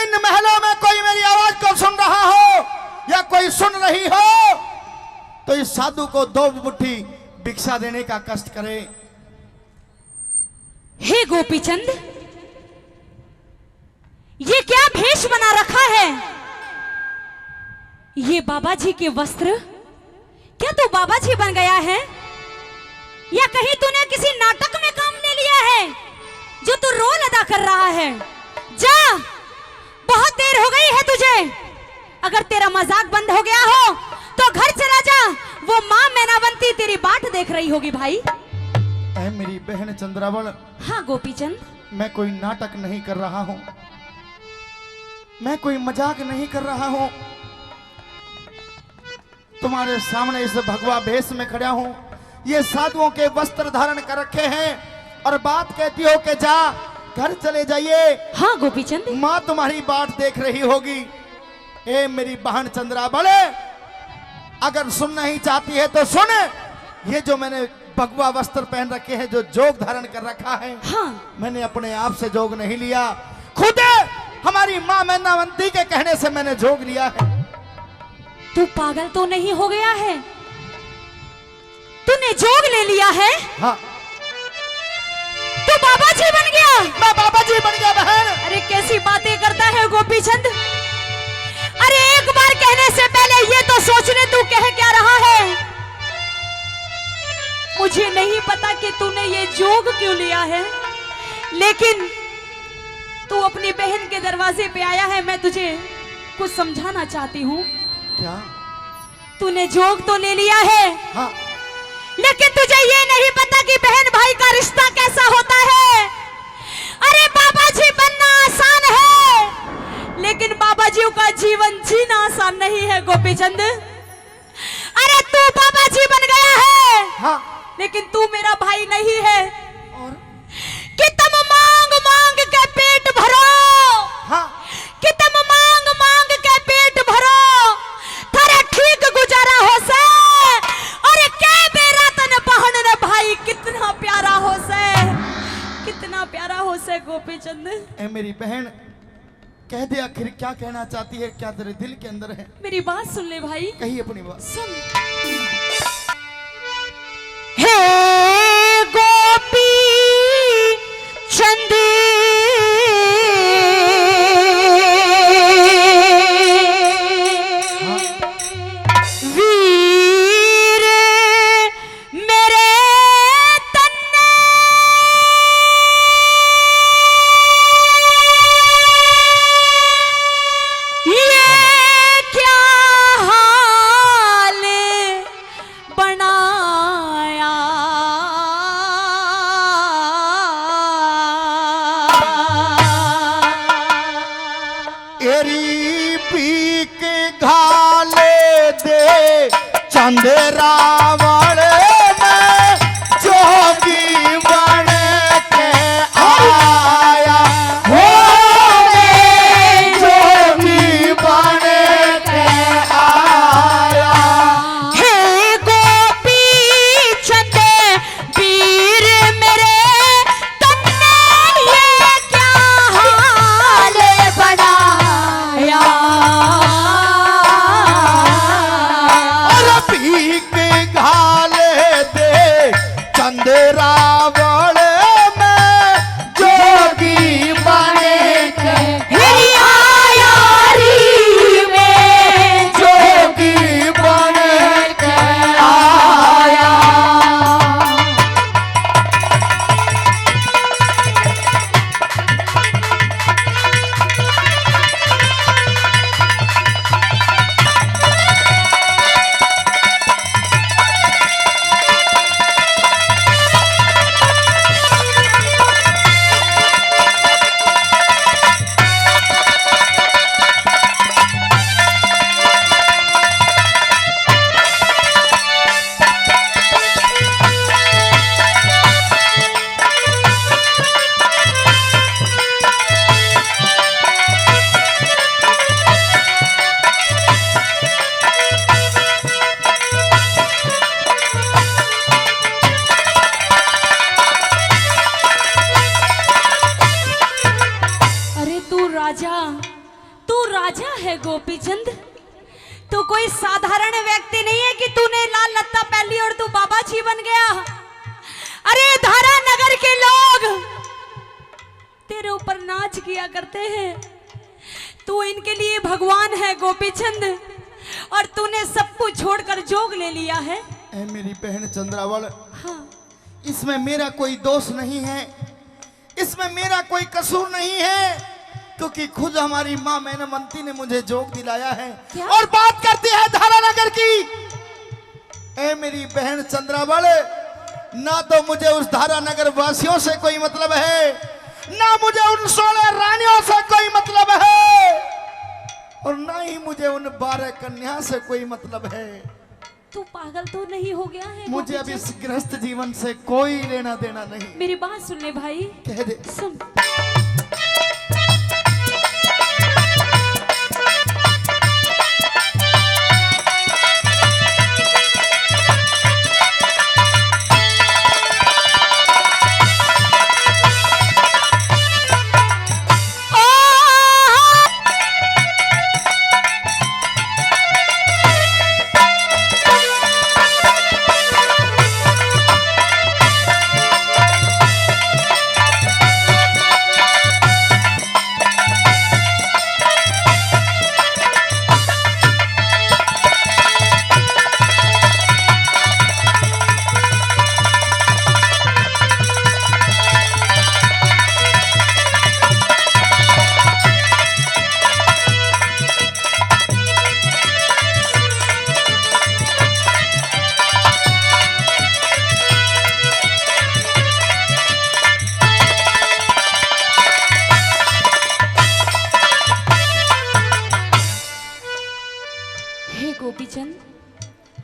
इन महलों में कोई मेरी आवाज को सुन रहा हो या कोई सुन रही हो तो इस साधु को 2 मुट्ठी भिक्षा देने का कष्ट करे। हे गोपीचंद, ये क्या भेष बना रखा है? ये बाबा जी के वस्त्र? क्या तू बाबा जी बन गया है या कहीं तूने किसी नाटक में काम ले लिया है जो तू रोल अदा कर रहा है? जा, बहुत देर हो गई है तुझे। अगर तेरा मजाक बंद हो गया हो तो घर चला जा, वो मां मैनावंती तेरी बाट देख रही होगी भाई। ऐ मेरी बहन चंद्रावल। हाँ गोपीचंद, मैं कोई नाटक नहीं कर रहा हूं, मैं कोई मजाक नहीं कर रहा हूं। तुम्हारे सामने इस भगवा भेष में खड़ा हूं, ये साधुओं के वस्त्र धारण कर रखे हैं और बात कहती हो कि जा घर चले जाइए। हाँ गोपीचंद, माँ तुम्हारी बाट देख रही होगी। ए मेरी बहन चंद्रावल, अगर सुनना ही चाहती है तो सुन। ये जो मैंने भगवा वस्त्र पहन रखे हैं, जो जोग धारण कर रखा है, हाँ, मैंने अपने आप से जोग नहीं लिया, खुद हमारी माँ मैनावंती के कहने से मैंने जोग लिया है। तू पागल तो नहीं हो गया है? तूने जोग ले लिया है? हाँ, तू बाबा जी बन गया? मैं बाबा जी बन गया बहन। अरे कैसी बातें करता है गोपीचंद। अरे एक बार कहने से पहले ये तो सोचने तू कह क्या रहा है। मुझे नहीं पता कि तूने ये जोग क्यों लिया है, लेकिन तू अपनी बहन के दरवाजे पे आया है। मैं तुझे कुछ समझाना चाहती हूँ। क्या? तूने जोग तो ले लिया है, हाँ, लेकिन तुझे ये नहीं पता कि बहन भाई का रिश्ता कैसा होता है। अरे बाबा जी बनना आसान है, लेकिन बाबा जी का जीवन जीना आसान नहीं है गोपीचंद। अरे तू बाबा जी बन गया है, हाँ, लेकिन तू मेरा भाई नहीं है। और कि तुम मांग मांग के पेट भरो, हाँ, कि तुम मांग मांग के पेट भरो, थारे ठीक गुजारा हो से। और के बेरा तन पहन रे भाई, कितना प्यारा हो से, कितना प्यारा हो से गोपीचंद। ए मेरी बहन, कह दे आखिर क्या कहना चाहती है, क्या तेरे दिल के अंदर है? मेरी बात सुन ले भाई, कही अपनी बात। सुन। हे गोपी चंद, वीर मेरे तन्ने, ये क्या हाल बनाया। एरी पीक घाले दे चंद्रावल में जोगी बन के आया हो, जोगी बन के आया। हे गोपी चंद वीर मेरे तन्ने, ये क्या हाल बनाया। और पीक घाले दे चंद्रावल में जोगी बन के मेरी आयारी में जोगी बन के आया। तू राजा है गोपीचंद, तू कोई साधारण व्यक्ति नहीं है कि तूने लाल लत्ता पहन ली और तू बाबा जी बन गया। अरे धारा नगर के लोग तेरे ऊपर नाच किया करते हैं, तू इनके लिए भगवान है गोपीचंद, और तूने सब कुछ छोड़कर जोग ले लिया है। ए मेरी बहन चंद्रावल, हाँ। इसमें मेरा कोई दोष नहीं है, इसमें मेरा कोई कसूर नहीं है, क्योंकि खुद हमारी माँ मैनमंती ने मुझे जोग दिलाया है। क्या? और बात करती है धारानगर की। ए मेरी बहन चंद्रावल, ना तो मुझे उस धारानगर वासियों से कोई मतलब है, ना मुझे उन 16 रानियों से कोई मतलब है, और ना ही मुझे उन 12 कन्या से कोई मतलब है। तू पागल तो नहीं हो गया है? मुझे अब इस गृहस्थ जीवन से कोई लेना देना नहीं। मेरी बात सुन ले भाई। कह दे। सुन।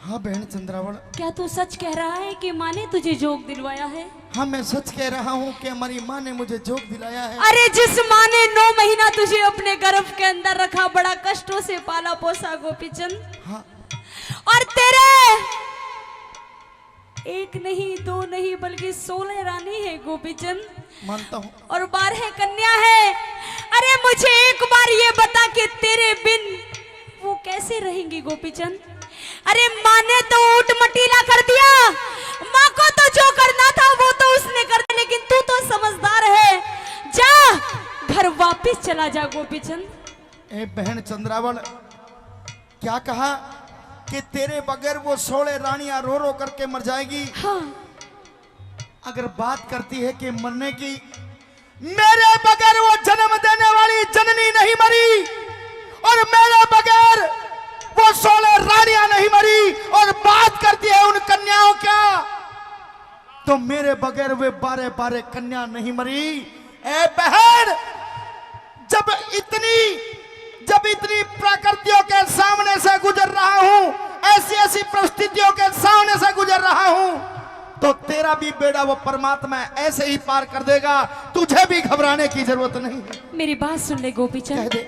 हाँ बहन चंद्रावल, क्या तू सच कह रहा है कि माँ ने तुझे जोग दिलवाया है? हाँ मैं सच कह रहा हूँ कि हमारी माँ ने मुझे जोग दिलाया है। अरे जिस माँ ने 9 महीना तुझे अपने गर्भ के अंदर रखा, बड़ा कष्टों से पाला पोसा गोपीचंद, हाँ। और तेरे 1 नहीं 2 नहीं बल्कि 16 रानी है गोपीचंद, मानता हूँ, और 12 कन्या है। अरे मुझे एक बार ये बता कि तेरे बिन वो कैसे रहेंगी गोपीचंद? अरे माँ ने तो ऊट मटीला कर दिया, माँ को तो जो करना था वो तो उसने कर दिया, लेकिन तू तो समझदार है, जा घर वापस चला जा गोपीचंद। ए बहन चंद्रावल, क्या कहा कि तेरे बगैर वो 16 रानियां रो रो करके मर जाएगी? हाँ। अगर बात करती है कि मरने की, मेरे बगैर वो जन्म देने वाली जननी नहीं मरी, और मेरे बगैर वो 16 रानियां नहीं मरी, और बात करती है उन कन्याओं का, तो मेरे बगैर वे 12 कन्या नहीं मरी। ए बहन, जब इतनी प्रकृतियों के सामने से गुजर रहा हूं, ऐसी परिस्थितियों के सामने से गुजर रहा हूं, तो तेरा भी बेड़ा वो परमात्मा ऐसे ही पार कर देगा, तुझे भी घबराने की जरूरत नहीं है। मेरी बात सुन ले गोपीचंद। कह दे।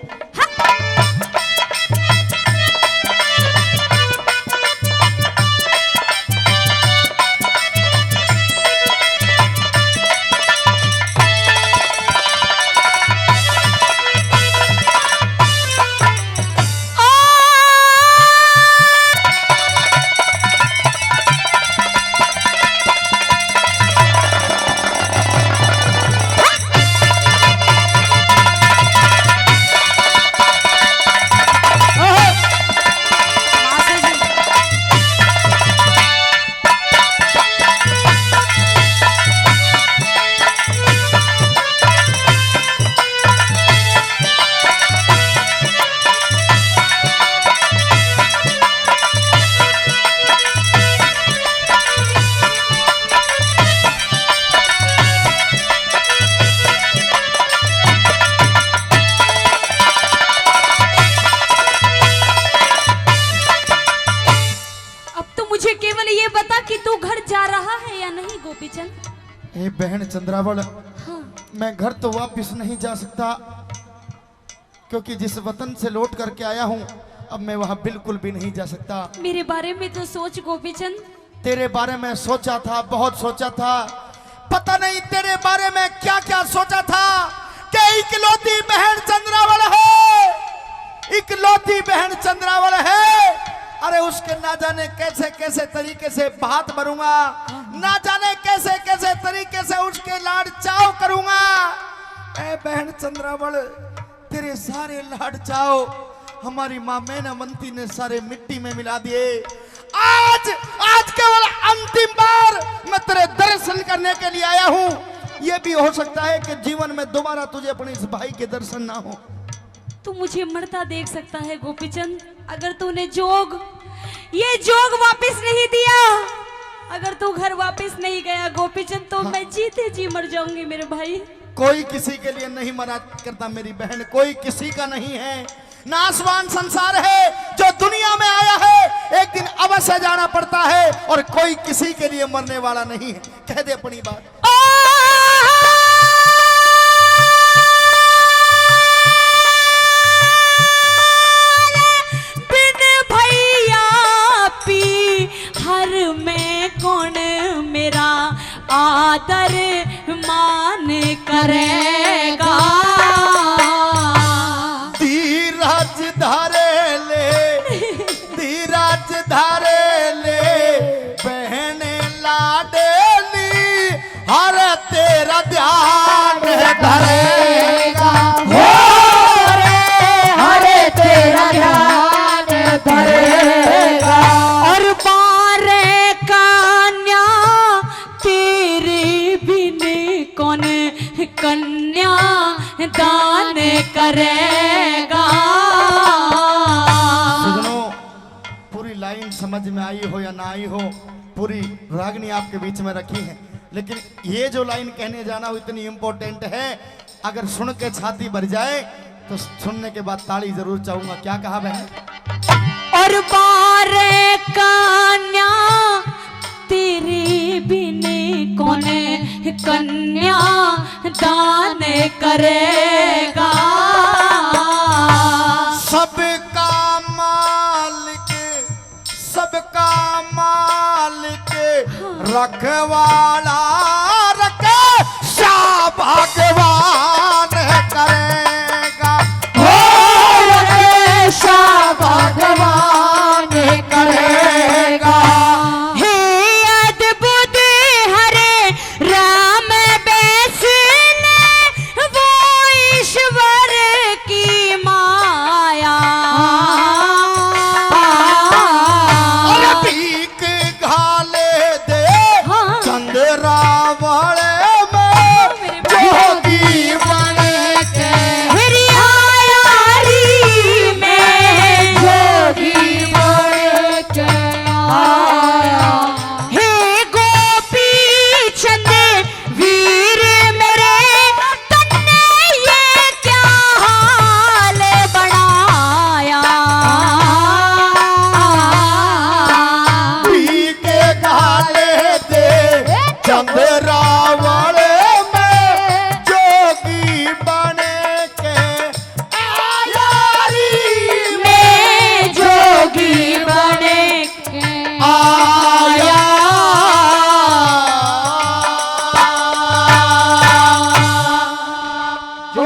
ए बहन चंद्रावल, हाँ। मैं घर तो वापस नहीं जा सकता, क्योंकि जिस वतन से लौट करके आया हूँ अब मैं वहाँ बिल्कुल भी नहीं जा सकता। मेरे बारे में तो सोच गोपीचंद। तेरे बारे में सोचा था, बहुत सोचा था, पता नहीं तेरे बारे में क्या क्या सोचा था कि इकलौती बहन चंद्रावल है जाने कैसे कैसे तरीके से बात भरूंगा, ना जाने कैसे कैसे तरीके से उसके लाड चाव करूंगा। ए बहन चंद्रावल, तेरे सारे लाड चाव हमारी माँ मैनावंती ने सारे मिट्टी में मिला दिए। आज आज केवल अंतिम बार मैं तेरे दर्शन करने के लिए आया हूँ। यह भी हो सकता है कि जीवन में दोबारा तुझे अपने इस भाई के दर्शन ना हो। तू मुझे मरता देख सकता है गोपीचंद, अगर तूने ये जोग वापस नहीं दिया, अगर तू घर वापस नहीं गया गोपीचंद, तो मैं जीते जी मर जाऊंगी मेरे भाई। कोई किसी के लिए नहीं मरा करता मेरी बहन, कोई किसी का नहीं है। नासवान संसार है जो दुनिया में आया है, एक दिन अवश्य जाना पड़ता है, और कोई किसी के लिए मरने वाला नहीं है। कह दे अपनी बात। हर में कौन मेरा आदर मान करेगा। धीरज धारे ले, धीरज धारे ले बहन लाडली, हर तेरा ध्यान धरेगा। हरे तेरा ध्यान धरेगा। और बारे कन्या तेरे बिन कौन कन्या दान करेगा। पूरी लाइन समझ में आई हो या ना आई हो, पूरी रागनी आपके बीच में रखी है, लेकिन ये जो लाइन कहने जाना वो इतनी इंपॉर्टेंट है, अगर सुन के छाती भर जाए तो सुनने के बाद ताली जरूर चाहूंगा। क्या कहा बहन? और बारे कन्या तेरे बिन कौन कन्या दान करेगा। सबका मालिक, सबका मालिक रखवाला